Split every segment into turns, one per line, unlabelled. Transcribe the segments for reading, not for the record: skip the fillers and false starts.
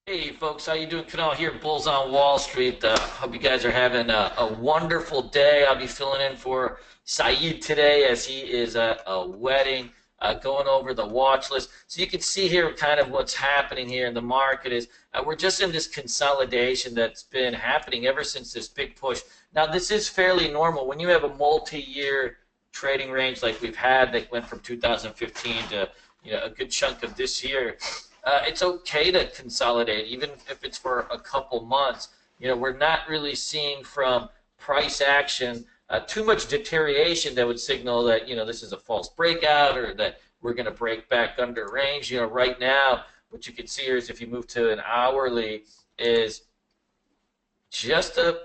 Hey folks, how you doing? Kunal here, Bulls on Wall Street. Hope you guys are having a wonderful day. I'll be filling in for Saeed today as he is at a wedding, going over the watch list. So you can see here kind of what's happening here in the market is we're just in this consolidation that's been happening ever since this big push. Now this is fairly normal when you have a multi-year trading range like we've had that went from 2015 to a good chunk of this year. It's okay to consolidate, even if it's for a couple months. We're not really seeing from price action too much deterioration that would signal that this is a false breakout or that we're going to break back under range. Right now, what you can see here is if you move to an hourly, is just a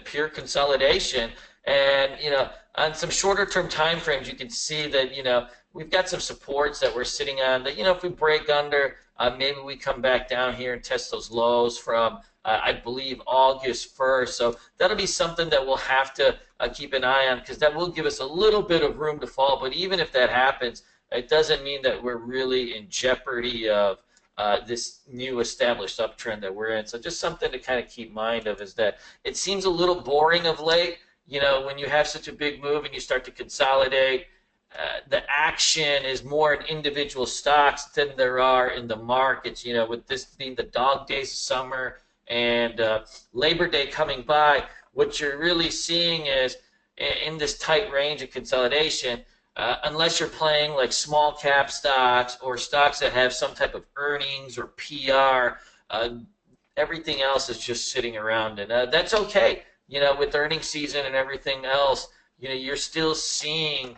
pure consolidation. And on some shorter term time frames, you can see that we've got some supports that we're sitting on. That if we break under, maybe we come back down here and test those lows from I believe August 1st. So that'll be something that we'll have to keep an eye on because that will give us a little bit of room to fall. But even if that happens, it doesn't mean that we're really in jeopardy of this new established uptrend that we're in. So just something to kind of keep mind of is that it seems a little boring of late. When you have such a big move and you start to consolidate, the action is more in individual stocks than there are in the markets. With this being the dog days of summer and Labor Day coming by, what you're really seeing is in this tight range of consolidation, unless you're playing like small cap stocks or stocks that have some type of earnings or PR, everything else is just sitting around, and that's okay. With earnings season and everything else, you're still seeing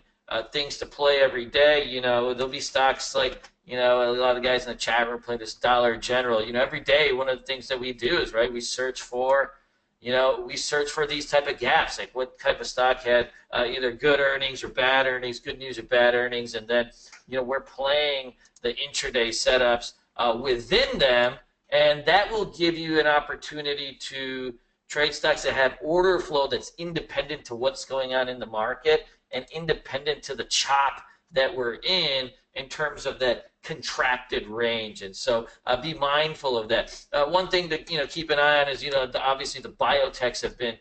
things to play every day. There'll be stocks like, a lot of the guys in the chat room play this Dollar General. Every day, one of the things that we do is, right, we search for these type of gaps, like what type of stock had either good earnings or bad earnings, good news or bad earnings, and then, we're playing the intraday setups within them, and that will give you an opportunity to trade stocks that have order flow that's independent to what's going on in the market and independent to the chop that we're in terms of that contracted range. And so be mindful of that. One thing to keep an eye on is obviously the biotechs have been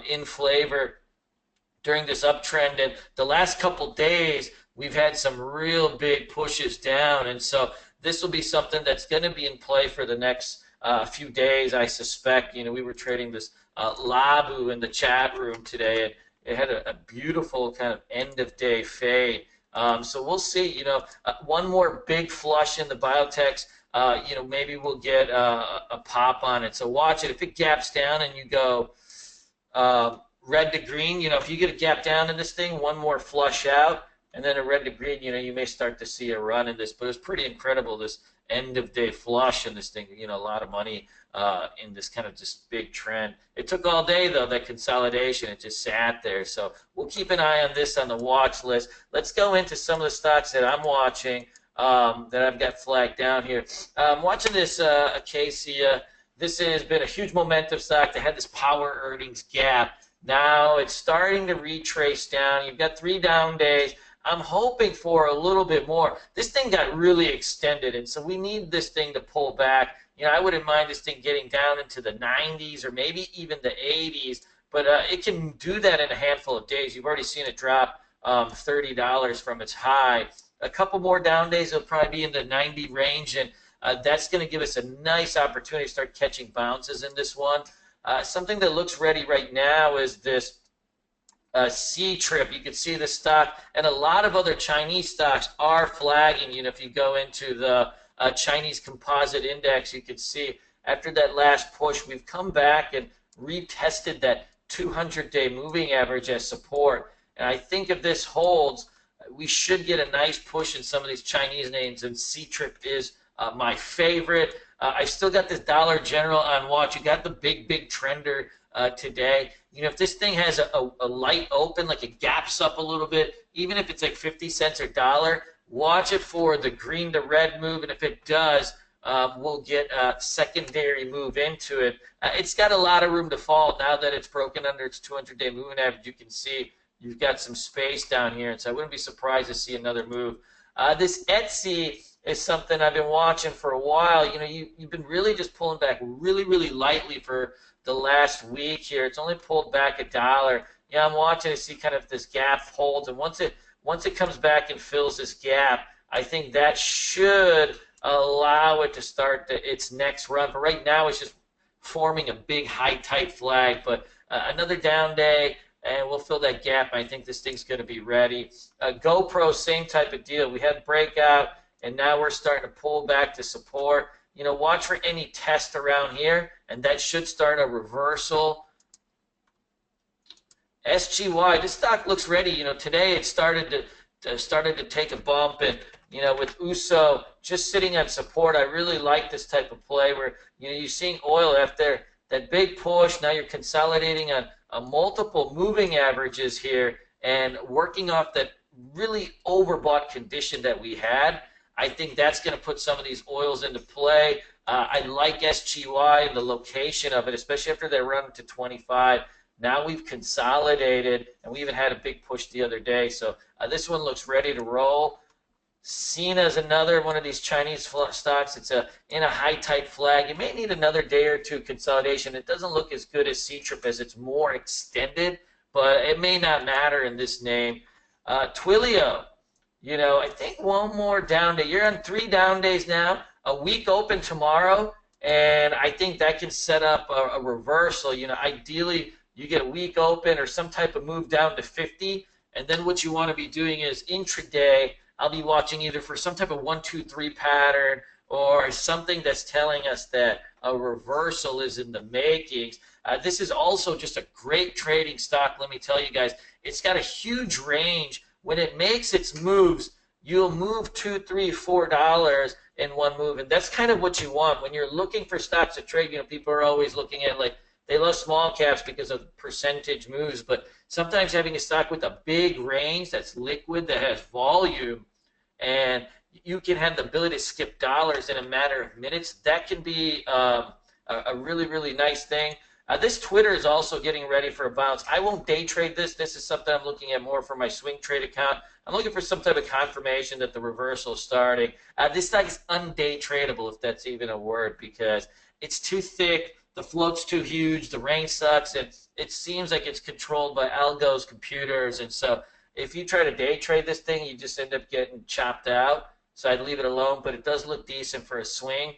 in flavor during this uptrend, and the last couple days we've had some real big pushes down, and so this will be something that's going to be in play for the next few days, I suspect. We were trading this Labu in the chat room today, and it had a beautiful kind of end of day fade. So we'll see. One more big flush in the biotechs. Maybe we'll get a pop on it. So watch it. If it gaps down and you go red to green, if you get a gap down in this thing, one more flush out, and then a red to green, you may start to see a run in this. But it's pretty incredible, this end of day flush in this thing. A lot of money in this kind of just big trend. It took all day though, that consolidation. It just sat there. So we'll keep an eye on this on the watch list. Let's go into some of the stocks that I'm watching that I've got flagged down here. I'm watching this Acacia. This has been a huge momentum stock that had this power earnings gap. Now it's starting to retrace down. You've got 3 down days. I'm hoping for a little bit more. This thing got really extended, and so we need this thing to pull back. I wouldn't mind this thing getting down into the 90s or maybe even the 80s, but it can do that in a handful of days. You've already seen it drop $30 from its high. A couple more down days, it'll probably be in the 90 range, and that's going to give us a nice opportunity to start catching bounces in this one. Something that looks ready right now is this C-Trip. You can see the stock, and a lot of other Chinese stocks are flagging. If you go into the Chinese Composite Index, you can see after that last push, we've come back and retested that 200-day moving average as support. And I think if this holds, we should get a nice push in some of these Chinese names, and C-Trip is my favorite. I've still got this Dollar General on watch. You got the big trender today. If this thing has a light open, like it gaps up a little bit, even if it's like 50 cents or $1, watch it for the green to red move, and if it does, we'll get a secondary move into it. It's got a lot of room to fall now that it's broken under its 200-day moving average. You can see you've got some space down here, and so I wouldn't be surprised to see another move. This Etsy is something I've been watching for a while. You know, you've been really just pulling back really, really lightly for the last week here. It's only pulled back $1. Yeah, I'm watching to see kind of if this gap holds, and once it comes back and fills this gap, I think that should allow it to start its next run. But right now, it's just forming a big high tight flag. But another down day, and we'll fill that gap. I think this thing's going to be ready. GoPro, same type of deal. We had breakout, and now we're starting to pull back to support. You know, watch for any test around here, and that should start a reversal. SGY, this stock looks ready. You know, today it started to take a bump, and you know, with USO just sitting on support, I really like this type of play where you're seeing oil after that big push. Now you're consolidating on multiple moving averages here and working off that really overbought condition that we had. I think that's going to put some of these oils into play. I like SGY and the location of it, especially after they run to 25. Now we've consolidated, and we even had a big push the other day. So this one looks ready to roll. Sina is another one of these Chinese stocks. It's in a high tight flag. You may need another day or two consolidation. It doesn't look as good as Ctrip as it's more extended, but it may not matter in this name. Twilio, you know, I think one more down day. You're on 3 down days now. A week open tomorrow, and I think that can set up a reversal. You know, ideally you get a week open or some type of move down to 50, and then what you want to be doing is intraday. I'll be watching either for some type of 1, 2, 3 pattern or something that's telling us that a reversal is in the makings. This is also just a great trading stock. Let me tell you guys, it's got a huge range. When it makes its moves, you'll move $2, $3, $4 in one move, and that's kind of what you want when you're looking for stocks to trade. You know, people are always looking at, like, they love small caps because of percentage moves, but sometimes having a stock with a big range that's liquid, that has volume, and you can have the ability to skip dollars in a matter of minutes, that can be a really, really nice thing. This Twitter is also getting ready for a bounce. I won't day trade this. This is something I'm looking at more for my swing trade account. I'm looking for some type of confirmation that the reversal is starting. This stock is unday tradable, if that's even a word, because it's too thick. The float's too huge. The range sucks. And it seems like it's controlled by algos, computers. And so if you try to day trade this thing, you just end up getting chopped out. So I'd leave it alone. But it does look decent for a swing.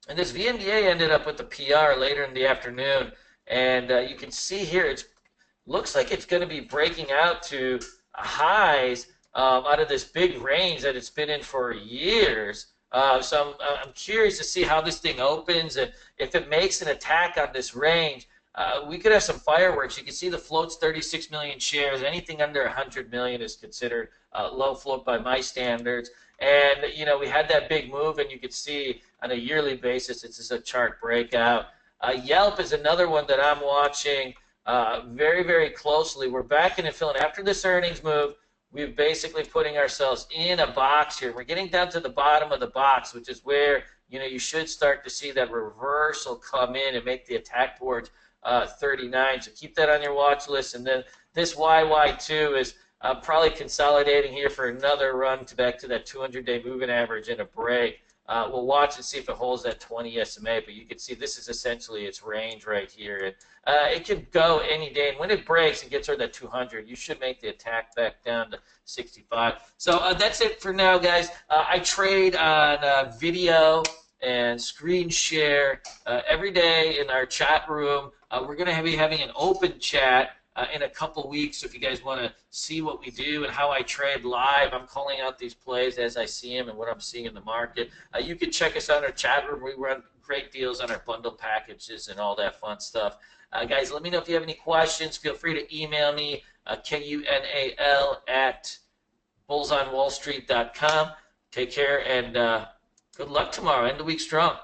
And this VNDA ended up with the PR later in the afternoon. And you can see here, it looks like it's going to be breaking out to highs out of this big range that it's been in for years. So I'm curious to see how this thing opens, and if it makes an attack on this range, we could have some fireworks. You can see the float's 36 million shares. Anything under 100 million is considered low float by my standards. And, you know, we had that big move, and you could see on a yearly basis, it's just a chart breakout. Yelp is another one that I'm watching very, very closely. We're backing and filling. After this earnings move, we're basically putting ourselves in a box here. We're getting down to the bottom of the box, which is where, you know, you should start to see that reversal come in and make the attack towards 39. So keep that on your watch list. And then this YY2 is probably consolidating here for another run back to that 200-day moving average and a break. We'll watch and see if it holds that 20 SMA, but you can see this is essentially its range right here. And it can go any day, and when it breaks and gets toward that 200, you should make the attack back down to 65. So that's it for now, guys. I trade on video and screen share every day in our chat room. We're going to be having an open chat in a couple weeks. So if you guys want to see what we do and how I trade live, I'm calling out these plays as I see them and what I'm seeing in the market. You can check us out in our chat room. We run great deals on our bundle packages and all that fun stuff. Guys, let me know if you have any questions. Feel free to email me, kunal@bullsonwallstreet.com. Take care, and good luck tomorrow. End the week strong.